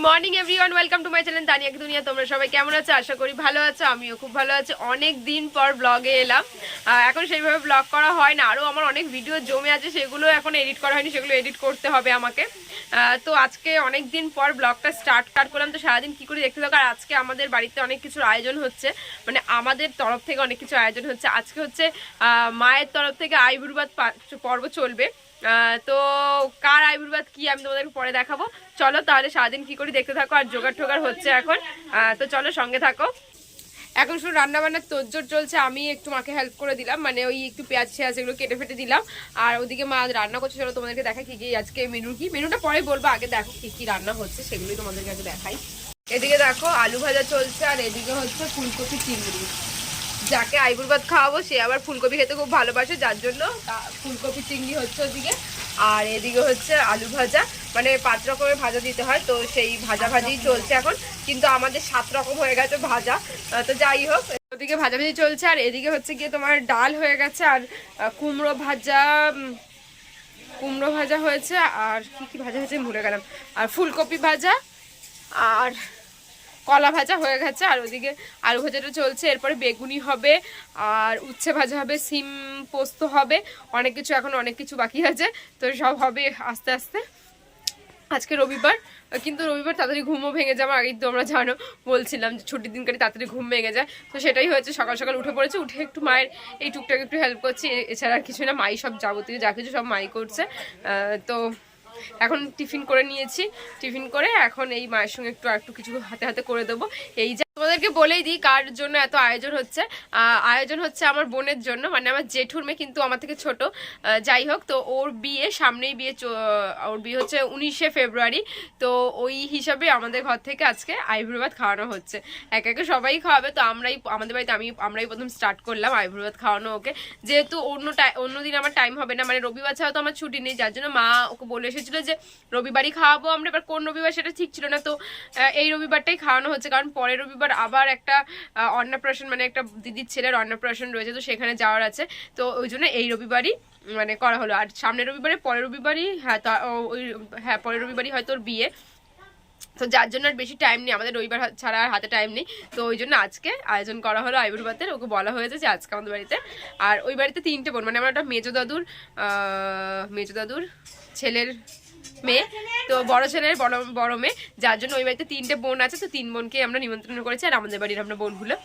Morning everyone, welcome to my channel Tania কি দুনিয়া। তোমরা সবাই কেমন আছো? আশা করি ভালো আছো। আমিও খুব ভালো আছি। অনেক দিন পর ব্লগে এলাম। এখন সেইভাবে ব্লগ করা হয় না, আরও আমার অনেক ভিডিও জমে আছে, সেগুলো এখন এডিট করা হয়নি, সেগুলো এডিট করতে হবে আমাকে। তো আজকে অনেক দিন পর ব্লগটা স্টার্ট করলাম। তো সারাদিন কী করে দেখতে থাকো। আর আজকে আমাদের বাড়িতে অনেক কিছুর আয়োজন হচ্ছে, মানে আমাদের তরফ থেকে অনেক কিছু আয়োজন হচ্ছে। আজকে হচ্ছে মায়ের তরফ থেকে আইবুড়োভাত পর্ব চলবে। তো কার আবির্ভাব কি আমি তোমাদেরকে পরে দেখাবো। চলো তাহলে সারাদিন কি করে দেখতে থাকো। আর জোগাড় টোগাড় হচ্ছে এখন, তো চলো সঙ্গে থাকো। এখন শুধু রান্নাবান্নার তোড়জোড় চলছে। আমি একটু মাকে হেল্প করে দিলাম, মানে ওই একটু পেঁয়াজ ছেঁয়াজ এগুলো কেটে ফেটে দিলাম। আর ওদিকে মা রান্না করছে। চলো তোমাদেরকে দেখা কি কি আজকে মেনুটা পরে বলবো, আগে দেখো কি কি রান্না হচ্ছে সেগুলোই তোমাদেরকে আগে দেখাই। এদিকে দেখো আলু ভাজা চলছে, আর এদিকে হচ্ছে ফুলকপি চিংড়ি। যাকে আইবুড় ভাত খাওয়াবো সে আবার ফুলকপি খেতে খুব ভালোবাসে, যার জন্য ফুলকপি চিংড়ি হচ্ছে ওদিকে। আর এদিকে হচ্ছে আলু ভাজা, মানে 5 রকমের ভাজা দিতে হয়, তো সেই ভাজি চলছে এখন। কিন্তু আমাদের 7 রকম হয়ে গেছে ভাজা, তো যাই হোক ওদিকে ভাজাভাজি চলছে। আর এদিকে হচ্ছে গিয়ে তোমার ডাল হয়ে গেছে, আর কুমড়ো ভাজা হয়েছে। আর কি ভাজা হয়েছে ভুলে গেলাম। আর ফুলকপি ভাজা আর কলা ভাজা হয়ে গেছে। আর ওদিকে আলু ভাজাটা চলছে, এরপরে বেগুনি হবে, আর উচ্ছে ভাজা হবে, সিম পোস্ত হবে, অনেক কিছু বাকি আছে। তো সব হবে আস্তে আস্তে। আজকে রবিবার, কিন্তু রবিবার তাড়াতাড়ি ঘুমও ভেঙে যাবে। আগেই তোমরা জানো, বলছিলাম যে ছুটির দিনকারে তাড়াতাড়ি ঘুম ভেঙে যায়। তো সেটাই হয়েছে, সকাল সকাল উঠে পড়েছে, উঠে একটু মায়ের এই টুকটাক একটু হেল্প করছি। এছাড়া আর কিছু না, মাই সব যাবতীয় যা কিছু সব মাই করছে। তো এখন টিফিন করে নিয়েছি। টিফিন করে এখন এই মায়ের সঙ্গে একটু কিছু হাতে হাতে করে দেবো। এই যে তোমাদেরকে বলেই দিই কার জন্য এত আয়োজন হচ্ছে। আয়োজন হচ্ছে আমার বোনের জন্য, মানে আমার জেঠুর মেয়ে, কিন্তু আমার থেকে ছোট। যাই হোক, তো ওর বিয়ে সামনেই, ওর বিয়ে হচ্ছে 19শে ফেব্রুয়ারি। তো ওই হিসাবে আমাদের ঘর থেকে আজকে আইবুড়ো ভাত খাওয়ানো হচ্ছে। একে একে সবাই খাওয়াবে, তো আমাদের বাড়িতে আমরাই প্রথম স্টার্ট করলাম আইবুড়ো ভাত খাওয়ানো ওকে। যেহেতু অন্যদিন আমার টাইম হবে না, মানে রবিবার ছাড়া তো আমার ছুটি নেই, যার জন্য মা ওকে বলে এসেছিল যে রবিবারই খাওয়াবো আমরা। এবার কোন রবিবার সেটা ঠিক ছিল না, তো এই রবিবারটাই খাওয়ানো হচ্ছে। কারণ পরের রবিবার আবার একটা অন্নপ্রাশন, মানে একটা দিদির ছেলের অন্নপ্রাশন রয়েছে, তো সেখানে যাওয়ার আছে। তো ওই জন্য এই রবিবারই মানে করা হলো। আর সামনের রবিবারে পরের রবিবারই পরের রবিবারই হয়তো ওর বিয়ে। তো যার জন্য আর বেশি টাইম নেই আমাদের, রবিবার ছাড়া আর হাতে টাইম নেই। তো ওই জন্য আজকে আয়োজন করা হলো আইবুড়ো ভাতের। ওকে বলা হয়েছে যে আজকে আমাদের বাড়িতে। আর ওই বাড়িতে 3টে বোন, মানে আমার একটা মেজো দাদুর ছেলের মেয়ে, তো বড় ছেলের বড় মেয়ে, যার জন্য ওই বাড়িতে 3টে বোন আছে। তো 3 বোনকে আমরা নিমন্ত্রণ করেছি। আর আমাদের বাড়ির আমরা বোনগুলো,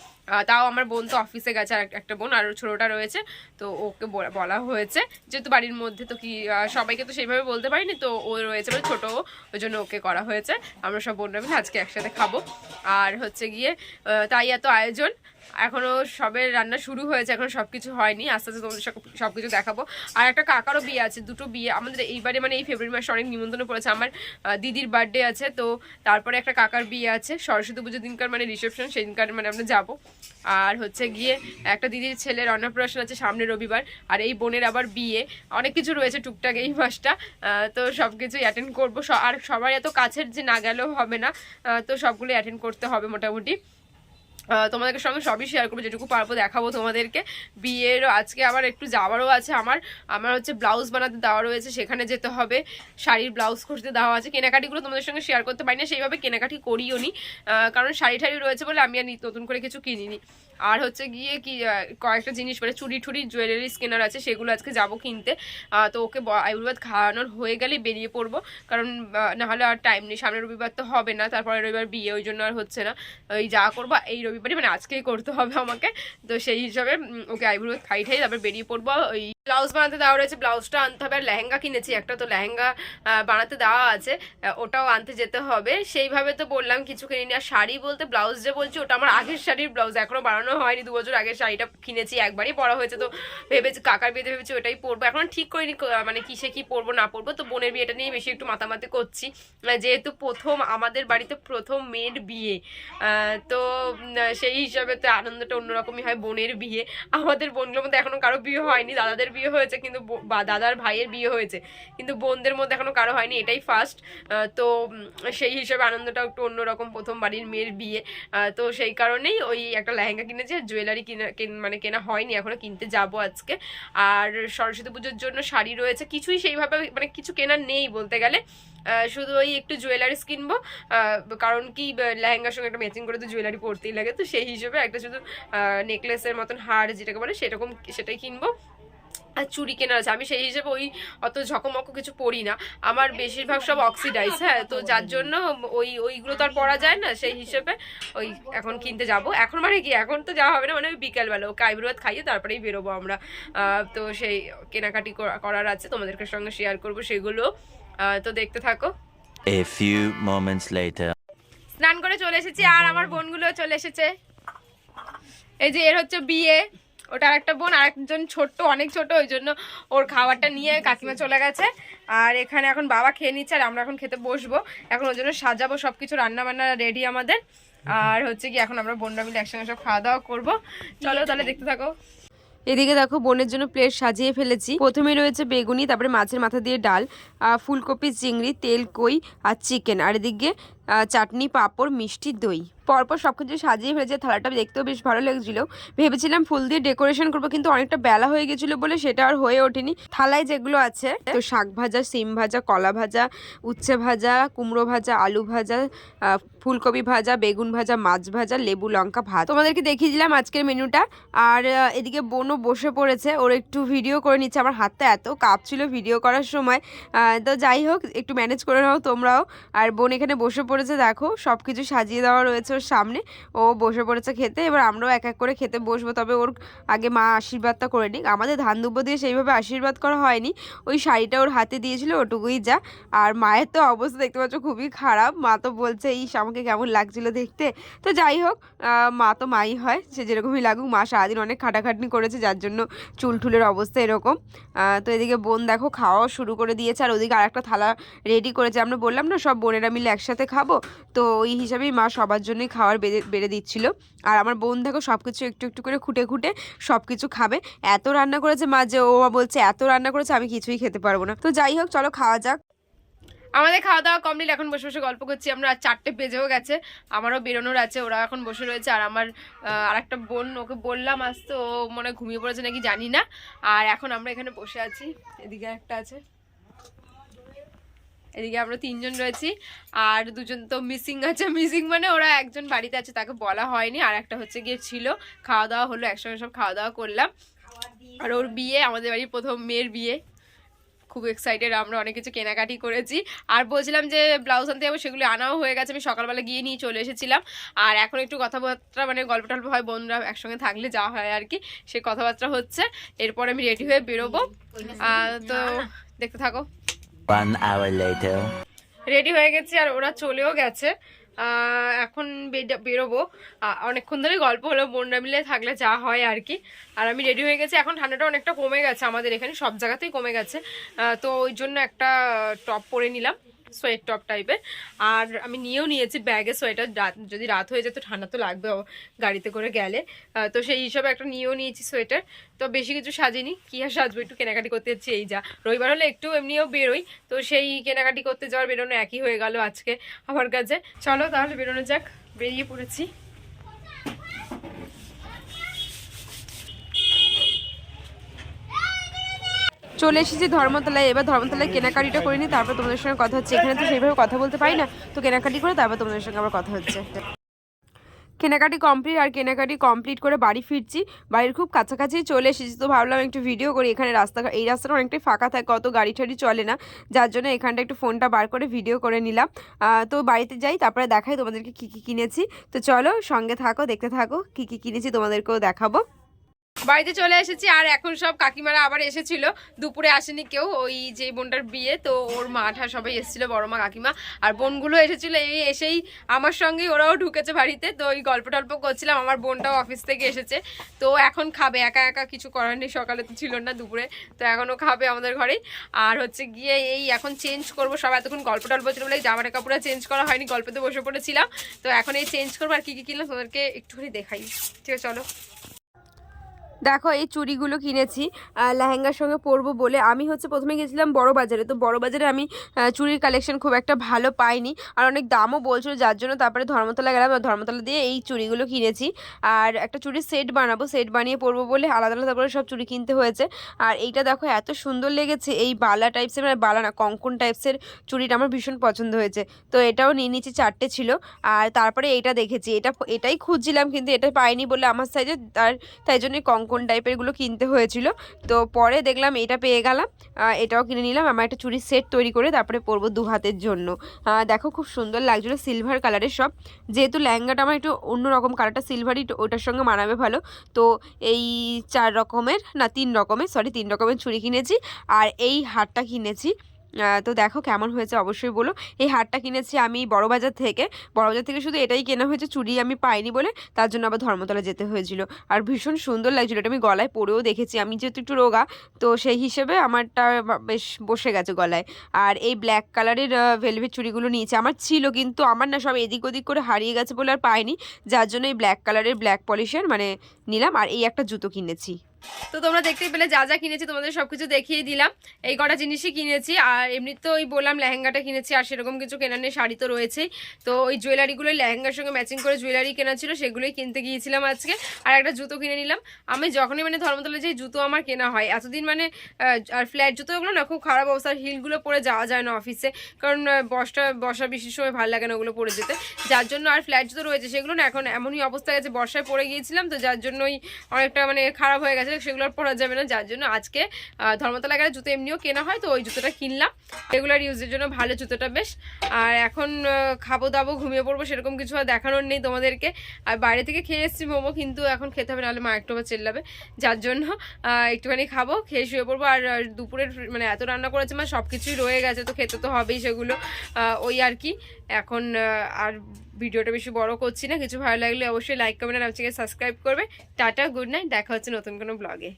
তাও আমার বোন তো অফিসে গেছে, আর একটা বোন আর ছোটটা রয়েছে। তো ওকে বলা হয়েছে, যেহেতু বাড়ির মধ্যে, তো কি সবাইকে তো সেইভাবে বলতে পারিনি, তো ও রয়েছে মানে ছোট, ওই জন্য ওকে করা হয়েছে। আমরা সব বোনরা মিলে আজকে একসাথে খাবো। আর হচ্ছে গিয়ে তাই এত আয়োজন। এখনো সবে রান্না শুরু হয়েছে, এখন সবকিছু হয়নি, আস্তে আস্তে তোমাদের সবকিছু দেখাবো। আর একটা কাকারও বিয়ে আছে, 2টো বিয়ে আমাদের এইবারে, মানে এই ফেব্রুয়ারি মাসে অনেক নিমন্ত্রণ পড়েছে। আমার দিদির বার্থডে আছে, তো তারপরে একটা কাকার বিয়ে আছে সরস্বতী পুজোর দিনকার, মানে রিসেপশন সেদিনকার, মানে আমরা যাবো। আর হচ্ছে গিয়ে একটা দিদির ছেলের অন্নপ্রাশন আছে সামনের রবিবার। আর এই বোনের আবার বিয়ে, অনেক কিছু রয়েছে টুকটাক এই মাসটা। তো সব কিছুই অ্যাটেন্ড করবো। আর সবার এত কাছের যে না গেলেও হবে না, তো সবগুলো অ্যাটেন্ড করতে হবে মোটামুটি। তোমাদের সঙ্গে সবই শেয়ার করবো, যেটুকু পারবো দেখাবো তোমাদেরকে। বিয়ের আজকে আবার একটু যাওয়ারও আছে আমার হচ্ছে ব্লাউজ বানাতে দেওয়া রয়েছে, সেখানে যেতে হবে। শাড়ির ব্লাউজ করতে দেওয়া আছে। কেনাকাটিগুলো তোমাদের সঙ্গে শেয়ার করতে পারি না, সেইভাবে কেনাকাটি করিও নি, কারণ শাড়ি রয়েছে বলে আমি আর নতুন করে কিছু কিনিনি। আর হচ্ছে গিয়ে কয়েকটা জিনিস, মানে চুড়ি জুয়েলারিস কেনার আছে, সেগুলো আজকে যাবো কিনতে। তো ওকে আইবুড়ো ভাত খাওয়ানোর হয়ে গেলেই বেরিয়ে পড়বো, কারণ নাহলে আর টাইম নেই। সামনের রবিবার তো হবে না, তারপরে রবিবার বিয়ে, ওই জন্য আর হচ্ছে না। ওই যা করবো এই রবিবারই, মানে আজকেই করতে হবে আমাকে। তো সেই হিসাবে ওকে আইবুড়ো ভাত খাই তারপর বেরিয়ে পড়বো। ওই ব্লাউজ বানাতে দেওয়া রয়েছে, ব্লাউজটা আনতে হবে। আর লেহেঙ্গা কিনেছি একটা, তো লেহেঙ্গা বানাতে দেওয়া আছে, ওটাও আনতে যেতে হবে। সেইভাবে তো বললাম কিছু কিনিনি। আর শাড়ি বলতে ব্লাউজ যে বলছি, ওটা আমার আগের শাড়ির ব্লাউজ, এখনো বানানো হয়নি। 2 বছর আগের শাড়িটা কিনেছি, একবারই পরা হয়েছে। তো ভেবেছি কাকার বিয়েতে ভেবেছি ওটাই পরবো। এখন ঠিক করিনি মানে কিসে কি পরবো না পরবো। তো বোনের বিয়েটা নিয়ে বেশি একটু মাতামাতি করছি, যেহেতু আমাদের বাড়িতে প্রথম মেয়ের বিয়ে। তো সেই হিসাবে তো আনন্দটা অন্যরকমই হয়। বোনের বিয়ে, আমাদের বোনগুলোর মধ্যে এখনো কারো বিয়ে হয়নি, দাদাদের বিয়ে হয়েছে, কিন্তু দাদার ভাইয়ের বিয়ে হয়েছে, কিন্তু বোনদের মধ্যে এখনো কারো হয়নি, এটাই ফার্স্ট। তো সেই হিসেবে আনন্দটা একটু অন্যরকম, প্রথম বাড়ির মেয়ের বিয়ে। তো সেই কারণেই ওই একটা লেহেঙ্গা কিনেছে, জুয়েলারি মানে কেনা হয়নি এখনো, কিনতে যাব আজকে। আর সরস্বতী পুজোর জন্য শাড়ি রয়েছে, কিছুই সেইভাবে মানে কিছু কেনার নেই বলতে গেলে, শুধু ওই একটু জুয়েলারিস কিনবো, কারণ কি লেহেঙ্গার সঙ্গে একটা ম্যাচিং করে তো জুয়েলারি পরতেই লাগে, তো সেই হিসেবে একটা শুধু নেকলেসের মতন হার যেটাকে বলে সেরকম সেটাই কিনবো। আর চুড়ি কেনার আছে, আমি সেই হিসেবে ওই অত ঝকমক কিছু পরি না, আমার বেশিরভাগ সব অক্সিডাইজ, হ্যাঁ, তো যার জন্য ওইগুলো তো আর পরা যায় না, সেই হিসেবে ওই এখন কিনতে যাব। এখন মানে কি, এখন তো যাওয়া হবে না, মানে ওই বিকেলবেলা ওকে আইব্রো ভাত খাইয়ে তারপরেই বেরোবো আমরা। তো সেই কেনাকাটি করার আছে, তোমাদেরকে সঙ্গে শেয়ার করবো সেগুলো, তো দেখতে থাকো। A few moments later. স্নান করে চলে এসেছি, আর আমার বোনগুলো চলে এসেছে। এই যে এর হচ্ছে বিয়ে, ওটা একটা বোন, আর একজন ছোট্ট, অনেক ছোট, ওই জন্য ওর খাবারটা নিয়ে কাকিমা চলে গেছে। আর এখানে এখন বাবা খেয়ে নিচ্ছে, আর আমরা এখন খেতে বসবো, এখন ওর জন্য সাজাবো, সবকিছু রান্না বান্না রেডি আমাদের। আর হচ্ছে কি এখন আমরা বোনরা মিলে একসঙ্গে সব খাওয়া দাওয়া করবো, চলো তাহলে দেখতে থাকো। এদিকে দেখো বোনের জন্য প্লেট সাজিয়ে ফেলেছি, প্রথমে রয়েছে বেগুনি, তারপরে মাছের মাথা দিয়ে ডাল, ফুলকপি, চিংড়ি, তেল কই আর চিকেন, আর এদিকে চাটনি, পাঁপড়, মিষ্টি, দই, পরপর সবকিছু সাজিয়ে ফেলেছে। থালাটা দেখতেও বেশ ভালো লাগছিল, ভেবেছিলাম ফুল দিয়ে ডেকোরেশন করবো, কিন্তু অনেকটা বেলা হয়ে গেছিল বলে সেটা আর হয়ে ওঠেনি। থালায় যেগুলো আছে তো শাক ভাজা, সিম ভাজা, কলা ভাজা, উচ্ছে ভাজা, কুমড়ো ভাজা, আলু ভাজা, ফুলকপি ভাজা, বেগুন ভাজা, মাছ ভাজা, লেবু লঙ্কা, ভাত। তোমাদেরকে দেখিয়ে দিলাম আজকের মেনুটা। আর এদিকে বোনও বসে পড়েছে, ওর একটু ভিডিও করে নিচ্ছে, আমার হাতটা এত কাঁপছিল ভিডিও করার সময়, তো যাই হোক একটু ম্যানেজ করে নাও তোমরাও। আর বোন এখানে বসে পড়েছে, দেখো সব কিছু সাজিয়ে দেওয়া রয়েছে ওর সামনে, ও বসে পড়েছে খেতে। এবার আমরাও এক এক করে খেতে বসবো, তবে ওর আগে মা আশীর্বাদটা করে নিক। আমাদের ধান দুব্বো দিয়ে সেইভাবে আশীর্বাদ করা হয়নি, ওই শাড়িটা ওর হাতে দিয়েছিল ওটুকুই যা। আর মায়ের তো অবস্থা দেখতে পাচ্ছ খুবই খারাপ, মা তো বলছে এই আমাকে কেমন লাগছিল দেখতে। তো যাই হোক, মা তো মাই হয়, সে যেরকমই লাগুক, মা সারাদিন অনেক খাটাখাটনি করেছে, যার জন্য চুলটুলের অবস্থা এরকম। তো এদিকে বোন দেখো খাওয়াও শুরু করে দিয়েছে, আর ওদিকে আর একটা থালা রেডি করেছে, আমরা বললাম না সব বোনেরা মিলে একসাথে খাবো, তো ওই হিসাবেই মা সবার জন্যই খাবার বেড়ে দিচ্ছিল। আর আমার বোন দেখো সব কিছু একটু একটু করে খুঁটে খুঁটে সব কিছু খাবে, এত রান্না করেছে মা, যে ও বলছে এত রান্না করেছে আমি কিছুই খেতে পারবো না। তো যাই হোক চলো খাওয়া যাক। আমাদের খাওয়া দাওয়া কমপ্লিট, এখন বসে বসে গল্প করছি আমরা, 4টে বেজেও গেছে, আমারও বেরোনোর আছে, ওরা এখন বসে রয়েছে। আর আমার আর একটা বোন, ওকে বললাম আসতে, ও মনে ঘুমিয়ে পড়েছে নাকি জানি না। আর এখন আমরা এখানে বসে আছি, এদিকে একটা আছে, এদিকে আমরা 3জন রয়েছি, আর 2জন তো মিসিং আছে। মিসিং মানে ওরা একজন বাড়িতে আছে, তাকে বলা হয়নি, আর একটা হচ্ছে গিয়ে ছিল। খাওয়া দাওয়া হলো, একসঙ্গে সব খাওয়া দাওয়া করলাম। আর ওর বিয়ে, আমাদের বাড়ির প্রথম মেয়ের বিয়ে, খুব এক্সাইটেড আমরা, অনেক কিছু কেনাকাটি করেছি। আর বলছিলাম যে ব্লাউজ আনতে যাবো, সেগুলো আনাও হয়ে গেছে, আমি সকালবেলা গিয়ে নিয়ে চলে এসেছিলাম। আর এখন একটু কথাবার্তা মানে গল্প টল্প হয়, বোনরা একসঙ্গে থাকলে যাওয়া হয় আর কি, সে কথাবার্তা হচ্ছে। এরপরে আমি রেডি হয়ে বেরোবো, তো দেখতে থাকো। 1 hour later. রেডি হয়ে গেছি, আর ওরা চলেও গেছে, এখন বেরোবো। অনেকক্ষণ ধরে গল্প হলো, বোনরা মিলে থাকলে যা হয় আর কি। আর আমি রেডি হয়ে গেছি, এখন ঠান্ডাটা অনেকটা কমে গেছে আমাদের এখানে, সব জায়গাতেই কমে গেছে, তো ওই জন্য একটা টপ পরে নিলাম, সোয়েট টপ টাইপের। আর আমি নিয়েও নিয়েছি ব্যাগে সোয়েটার, যদি রাত হয়ে যায় তো ঠান্ডা তো লাগবে গাড়িতে করে গেলে, তো সেই হিসাবে একটা নিয়েও নিয়েছি সোয়েটার। তো বেশি কিছু সাজিনি, কি আর সাজবো, একটু কেনাকাটি করতে যাচ্ছি, এই যা রবিবার হলে একটু এমনিও বেরোই, তো সেই কেনাকাটি করতে যাওয়ার বেরোনো একই হয়ে গেল আজকে আমার কাছে। চলো তাহলে বেরোনো যাক, বেরিয়ে পড়েছি। চলে এসেছি ধর্মতলায়, এবার ধর্মতলায় কেনাকাটিটা করে নিই, তারপর তোমাদের সঙ্গে কথা হচ্ছে। এখানে তো সেইভাবে কথা বলতে পারি না, তো কেনাকাটি করে তারপর তোমাদের সঙ্গে আবার কথা হচ্ছে। কেনাকাটি কমপ্লিট, আর কেনাকাটি কমপ্লিট করে বাড়ি ফিরছি, বাড়ির খুব কাছাকাছি চলে এসেছি, তো ভাবলাম একটু ভিডিও করি। এখানে এই রাস্তাটা অনেকটাই ফাঁকা থাকে, অত গাড়ি টাড়ি চলে না, যার জন্য এখানটা একটু ফোনটা বার করে ভিডিও করে নিলাম। তো বাড়িতে যাই, তারপরে দেখাই তোমাদেরকে কী কী কিনেছি। তো চলো সঙ্গে থাকো, দেখতে থাকো কী কী কিনেছি তোমাদেরকেও দেখাবো। বাড়িতে চলে এসেছি, আর এখন সব কাকিমারা আবার এসেছিল, দুপুরে আসেনি কেউ, ওই যে বোনটার বিয়ে, তো ওর মা ঠা সবাই এসেছিল, বড় মা কাকিমা, আর বোনগুলো এসেছিল। এই এসেই আমার সঙ্গেই ওরাও ঢুকেছে বাড়িতে, তো ওই গল্প টল্প করছিলাম। আমার বোনটাও অফিস থেকে এসেছে, তো এখন খাবে, একা একা কিছু করার নেই, সকালে তো ছিল না, দুপুরে তো এখনও খাবে আমাদের ঘরেই। আর হচ্ছে গিয়ে এই এখন চেঞ্জ করবো, সব এতক্ষণ গল্প টল্প ছিল বলে জামাটা কাপড়া চেঞ্জ করা হয়নি, গল্পতে বসে পড়েছিলাম, তো এখন এই চেঞ্জ করবো। আর কী কী কিনলাম তোমাদেরকে একটুখানি দেখাই, ঠিক আছে চলো। দেখো এই চুড়িগুলো কিনেছি লেহেঙ্গার সঙ্গে পরবো বলে। আমি হচ্ছে প্রথমে গেছিলাম বড় বাজারে, তো বড় বাজারে আমি চুড়ির কালেকশন খুব একটা ভালো পাইনি আর অনেক দামও বলছিল, যার জন্য তারপরে ধর্মতলা গেলাম, ধর্মতলা দিয়ে এই চুড়িগুলো কিনেছি। আর একটা চুড়ির সেট বানাবো, সেট বানিয়ে পরবো বলে আলাদা আলাদা করে সব চুড়ি কিনতে হয়েছে। আর এইটা দেখো এত সুন্দর লেগেছে, এই বালা টাইপসের, মানে বালা না কঙ্কন টাইপসের চুড়িটা আমার ভীষণ পছন্দ হয়েছে। তো এটাও নিয়ে নিচ্ছি, 4টে ছিল। আর তারপরে এইটা দেখেছি, এটাই খুঁজছিলাম কিন্তু এটা পাইনি বলে আমার সাইজে, তাই জন্যই কঙ্কন টাইপেরগুলো কিনতে হয়েছিল। তো পরে দেখলাম এটা পেয়ে গেলাম, এটাও কিনে নিলাম। আমার একটা চুড়ির সেট তৈরি করে তারপরে পরবো 2 হাতের জন্য। দেখো খুব সুন্দর লাগছিলো, সিলভার কালারের সব। যেহেতু লেহেঙ্গাটা আমার একটু অন্যরকম কালারটা সিলভারই, ওটার সঙ্গে মানাবে ভালো। তো এই 3 রকমের চুড়ি কিনেছি আর এই হারটা কিনেছি। তো দেখো কেমন হয়েছে অবশ্যই বলো। এই হারটা কিনেছি আমি বড়বাজার থেকে, শুধু এটাই কেনা হয়েছে, চুড়ি আমি পাইনি বলে, তার জন্য আবার ধর্মতলা যেতে হয়েছিল। আর ভীষণ সুন্দর লাগছিল, এটা আমি গলায় পরেও দেখেছি, আমি যেহেতু একটু রোগা তো সেই হিসেবে আমারটা বেশ বসে গেছে গলায়। আর এই ব্ল্যাক কালারের ভেলভেট চুড়িগুলো নিয়েছি, আমার ছিল কিন্তু আমার না সব এদিক ওদিক করে হারিয়ে গেছে বলে আর পাইনি, যার জন্য এই ব্ল্যাক কালারের ব্ল্যাক পলিশের মানে নিলাম। আর এই একটা জুতো কিনেছি। তো তোমরা দেখতেই পেলে যা যা কিনেছি তোমাদের সবকিছু দেখিয়ে দিলাম, এই কটা জিনিসই কিনেছি। আর এমনি তো ওই বললাম লেহেঙ্গাটা কিনেছি, আর সেরকম কিছু কেনার নেই, শাড়ি তো রয়েছেই। তো ওই জুয়েলারিগুলো লেহেঙ্গার সঙ্গে ম্যাচিং করে জুয়েলারি কেনা ছিল, সেগুলোই কিনতে গিয়েছিলাম আজকে। আর একটা জুতো কিনে নিলাম। আমি যখনই মানে ধর্মতলা যে জুতো আমার কেনা হয় এতদিন মানে, আর ফ্ল্যাট জুতোগুলো না খুব খারাপ অবস্থা, হিলগুলো পরে যাওয়া যায় না অফিসে, কারণ বর্ষা বৃষ্টির সময় ভালো লাগে না ওগুলো পরে যেতে, যার জন্য। আর ফ্ল্যাট জুতো রয়েছে সেগুলো না এখন এমনই অবস্থা গেছে, বর্ষায় পরে গিয়েছিলাম তো যার জন্যই অনেকটা মানে খারাপ হয়ে গেছে, সেগুলো আর পরা যাবে না, যার জন্য আজকে ধর্মতলা গেলে জুতো এমনিও কেনা হয় তো ওই জুতোটা কিনলাম, রেগুলার ইউজের জন্য ভালো জুতোটা বেশ। আর এখন খাবো দাবো ঘুমিয়ে পড়বো, সেরকম কিছু আর দেখানোর নেই তোমাদেরকে। আর বাইরে থেকে খেয়ে এসেছি মোমো, কিন্তু এখন খেতে হবে নাহলে মা একটু আবার চেল্লাবে, যার জন্য একটুখানি খাবো, খেয়ে শুয়ে পড়বো। আর দুপুরের মানে এত রান্না করেছে মানে সব কিছুই রয়ে গেছে, তো খেতে তো হবেই সেগুলো, ওই আর কি। এখন আর ভিডিওটা বেশি বড় করছি না, কিছু ভালো লাগলে অবশ্যই লাইক কমেন্ট আর সাবস্ক্রাইব করবে। টাটা, গুড নাইট, দেখা হচ্ছে নতুন কোনো ব্লগে।